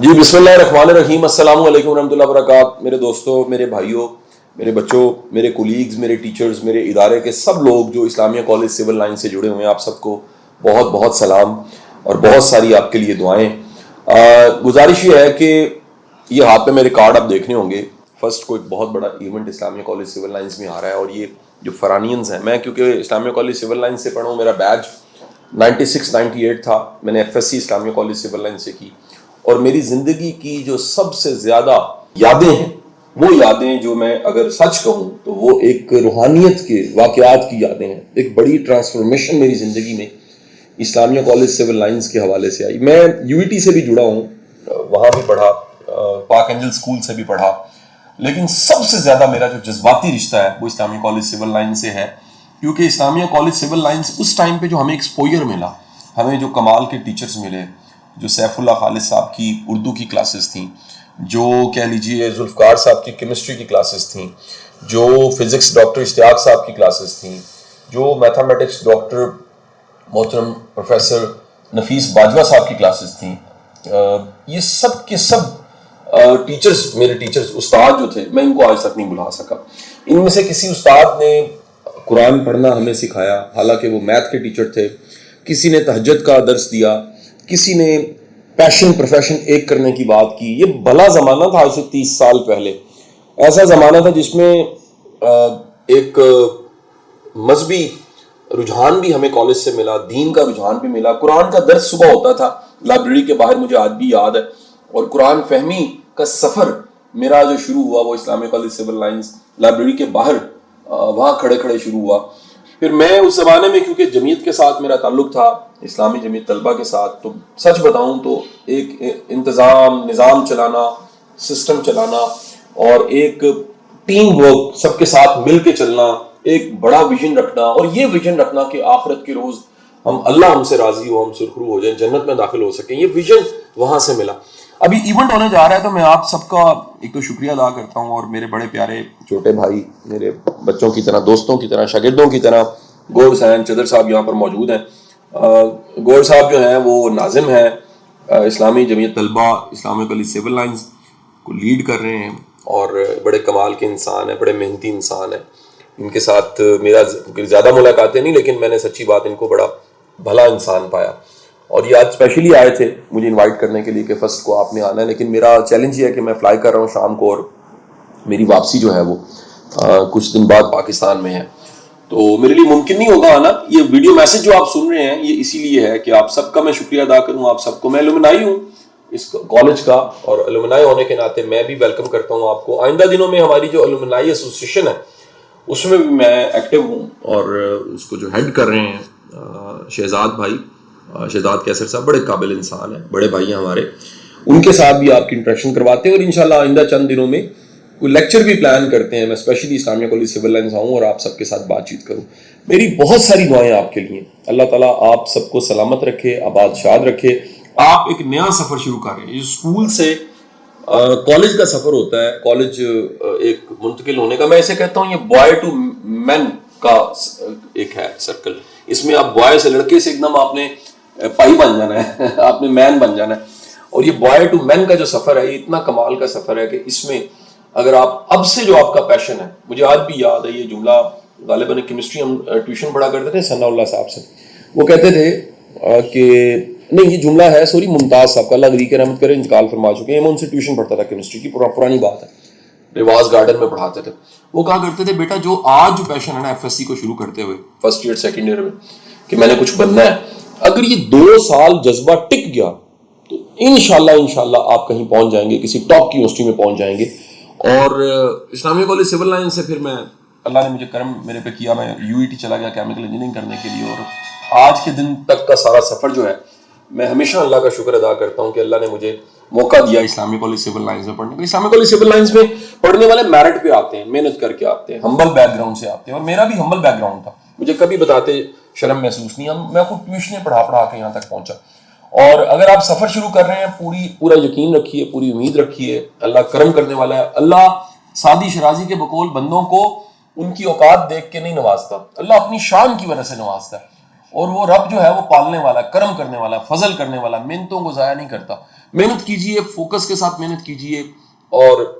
جی بسم اللہ الرحمن الرحیم. السلام علیکم ورحمۃ اللہ وبرکاتہ. میرے دوستوں، میرے بھائیوں، میرے بچوں، میرے کولیگز، میرے ٹیچرز، میرے ادارے کے سب لوگ جو اسلامیہ کالج سول لائن سے جڑے ہوئے ہیں، آپ سب کو بہت بہت سلام اور بہت ساری آپ کے لیے دعائیں. گزارش یہ ہے کہ یہ ہاتھ پہ میرے کارڈ آپ دیکھنے ہوں گے. فرسٹ کو ایک بہت بڑا ایونٹ اسلامیہ کالج سول لائنس میں آ رہا ہے، اور یہ جو فرانینز ہیں، میں کیونکہ اسلامیہ کالج سول لائن سے پڑھا ہوں، میرا بیچ 96-98 تھا. میں نے FSC اسلامیہ کالج سول لائن سے کی، اور میری زندگی کی جو سب سے زیادہ یادیں ہیں، وہ یادیں جو میں اگر سچ کہوں تو وہ ایک روحانیت کے واقعات کی یادیں ہیں. ایک بڑی ٹرانسفارمیشن میری زندگی میں اسلامیہ کالج سول لائنس کے حوالے سے آئی. میں UET سے بھی جڑا ہوں، وہاں بھی پڑھا، پاک اینجل اسکول سے بھی پڑھا، لیکن سب سے زیادہ میرا جو جذباتی رشتہ ہے وہ اسلامیہ کالج سول لائن سے ہے. کیونکہ اسلامیہ کالج سول لائنس اس ٹائم پہ جو ہمیں ایکسپوئر ملا، ہمیں جو کمال کے ٹیچرز ملے، جو سیف اللہ خالد صاحب کی اردو کی کلاسز تھیں، جو کہہ لیجیے ذوالفقار صاحب کی کیمسٹری کی کلاسز تھیں، جو فزکس ڈاکٹر اشتیاق صاحب کی کلاسز تھیں، جو میتھمیٹکس ڈاکٹر محترم پروفیسر نفیس باجوہ صاحب کی کلاسز تھیں، یہ سب کے سب ٹیچرز، میرے ٹیچرز، استاد جو تھے، میں ان کو آج تک نہیں بھلا سکا. ان میں سے کسی استاد نے قرآن پڑھنا ہمیں سکھایا، حالانکہ وہ میتھ کے ٹیچر تھے. کسی نے تہجد کا درس دیا، کسی نے پیشن پروفیشن ایک کرنے کی بات کی. یہ بھلا زمانہ تھا، آج سے 30 سال پہلے. ایسا زمانہ تھا جس میں ایک مذہبی رجحان بھی ہمیں کالج سے ملا، دین کا رجحان بھی ملا. قرآن کا درس صبح ہوتا تھا لائبریری کے باہر، مجھے آج بھی یاد ہے. اور قرآن فہمی کا سفر میرا جو شروع ہوا وہ اسلامیہ کالج سول لائنس لائبریری کے باہر وہاں کھڑے کھڑے شروع ہوا. پھر میں اس زمانے میں کیونکہ جمعیت کے ساتھ میرا تعلق تھا، اسلامی جمعیت طلبہ کے ساتھ، تو سچ بتاؤں تو ایک نظام چلانا، سسٹم چلانا، اور ایک ٹیم ورک، سب کے ساتھ مل کے چلنا، ایک بڑا ویژن رکھنا، اور یہ ویژن رکھنا کہ آخرت کے روز اللہ ہم سے راضی ہو، ہم سرخرو ہو جائیں، جنت میں داخل ہو سکیں، یہ ویژن وہاں سے ملا. ابھی ایونٹ ہونے جا رہا ہے، تو میں آپ سب کا ایک تو شکریہ ادا کرتا ہوں، اور میرے بڑے پیارے چھوٹے بھائی، میرے بچوں کی طرح، دوستوں کی طرح، شاگردوں کی طرح گور حسین چدر صاحب یہاں پر موجود ہیں. گور صاحب جو ہیں وہ ناظم ہیں، اسلامی جمعیت طلبہ اسلامیہ کالج سول لائنز کو لیڈ کر رہے ہیں، اور بڑے کمال کے انسان ہیں، بڑے محنتی انسان ہیں. ان کے ساتھ میرا زیادہ ملاقاتیں نہیں، لیکن میں نے سچی بات ان کو بڑا بھلا انسان پایا. اور یہ آج اسپیشلی آئے تھے مجھے انوائٹ کرنے کے لیے کہ فرسٹ کو آپ نے آنا ہے، لیکن میرا چیلنج یہ ہے کہ میں فلائی کر رہا ہوں شام کو، اور میری واپسی جو ہے وہ کچھ دن بعد پاکستان میں ہے، تو میرے لیے ممکن نہیں ہوگا آنا. یہ ویڈیو میسج جو آپ سن رہے ہیں یہ اسی لیے ہے کہ آپ سب کا میں شکریہ ادا کروں. آپ سب کو، میں الومنائی ہوں اس کالج کا، اور الومنائی ہونے کے ناطے میں بھی ویلکم کرتا ہوں آپ کو. آئندہ دنوں میں ہماری جو الومنائی ایسوسیشن ہے اس میں بھی میں ایکٹیو ہوں، اور اس کو جو ہیڈ کر رہے ہیں شہزاد بھائی، شہزاد کیسر صاحب، بڑے قابل انسان ہیں، بڑے بھائی ہیں ہمارے. ان کے ساتھ بھی آپ کی انٹریکشن کرواتے ہیں، اور انشاءاللہ آئندہ چند دنوں میں کوئی لیکچر بھی پلان کرتے ہیں. میں اسپیشلی اسلامیہ کالج سول لائنس آؤں اور آپ سب کے ساتھ بات چیت کروں. میری بہت ساری دعائیں آپ کے لیے. اللہ تعالیٰ آپ سب کو سلامت رکھے، آباد شاد رکھے. آپ ایک نیا سفر شروع کر رہے ہیں. یہ اسکول سے کالج کا سفر ہوتا ہے، کالج ایک منتقل ہونے کا. میں اسے کہتا ہوں یہ بوائے ٹو مین کا ایک ہے سرکل. اس میں آپ بوائے سے، لڑکے سے ایک دم آپ نے پائی بن جانا ہے، آپ نے مین بن جانا ہے. اور یہ بوائے ٹو مین کا جو سفر ہے، یہ اتنا کمال کا سفر ہے کہ اس میں اگر آپ اب سے جو آپ کا پیشن ہے، مجھے آج بھی یاد ہے یہ جملہ، غالباً کیمسٹری ہم ٹیوشن پڑھا کرتے تھے ثناء اللہ صاحب سے، وہ کہتے تھے کہ نہیں، یہ جملہ ہے سوری ممتاز صاحب کا، اللہ غریق رحمت کرے، انتقال فرما چکے ہیں. میں ان سے ٹیوشن پڑھتا تھا کیمسٹری کی، پرانی بات ہے، رواز گارڈن میں پڑھاتے تھے. وہ کہا کرتے تھے بیٹا جو آج جو پیشن ہے نا FSC کو شروع کرتے ہوئے فرسٹ ایئر سیکنڈ ایئر میں کہ میں نے کچھ بننا ہے، اگر یہ 2 سال جذبہ ٹک گیا تو انشاءاللہ آپ کہیں پہنچ جائیں گے، کسی ٹاپ کی یونیورسٹی میں پہنچ جائیں گے. اور اسلامیہ کالج سول لائن سے پھر میں، اللہ نے مجھے کرم میرے پہ کیا، میں UET چلا گیا کیمیکل انجینئرنگ کرنے کے لیے. اور آج کے دن تک کا سارا سفر جو ہے، میں ہمیشہ اللہ کا شکر ادا کرتا ہوں کہ اللہ نے مجھے موقع دیا اسلامیہ کالج سول لائنس میں پڑھنے کا. اسلامیہ کالج سول لائنس میں پڑھنے والے میرٹ پہ آتے ہیں، محنت کر کے آتے ہیں، ہمبل بیک گراؤنڈ سے آتے ہیں، اور میرا بھی ہمبل بیک گراؤنڈ تھا. مجھے کبھی بتاتے شرم محسوس نہیں، میں خود ٹیوشنیں پڑھا کے یہاں تک پہنچا. اور اگر آپ سفر شروع کر رہے ہیں، پورا یقین رکھیے، پوری امید رکھیے، اللہ کرم کرنے والا ہے. اللہ سادی شرازی کے بقول بندوں کو ان کی اوقات دیکھ کے نہیں نوازتا، اللہ اپنی شان کی وجہ سے نوازتا ہے. اور وہ رب جو ہے وہ پالنے والا، کرم کرنے والا، فضل کرنے والا، محنتوں کو ضائع نہیں کرتا. محنت کیجیے، فوکس کے ساتھ محنت کیجیے اور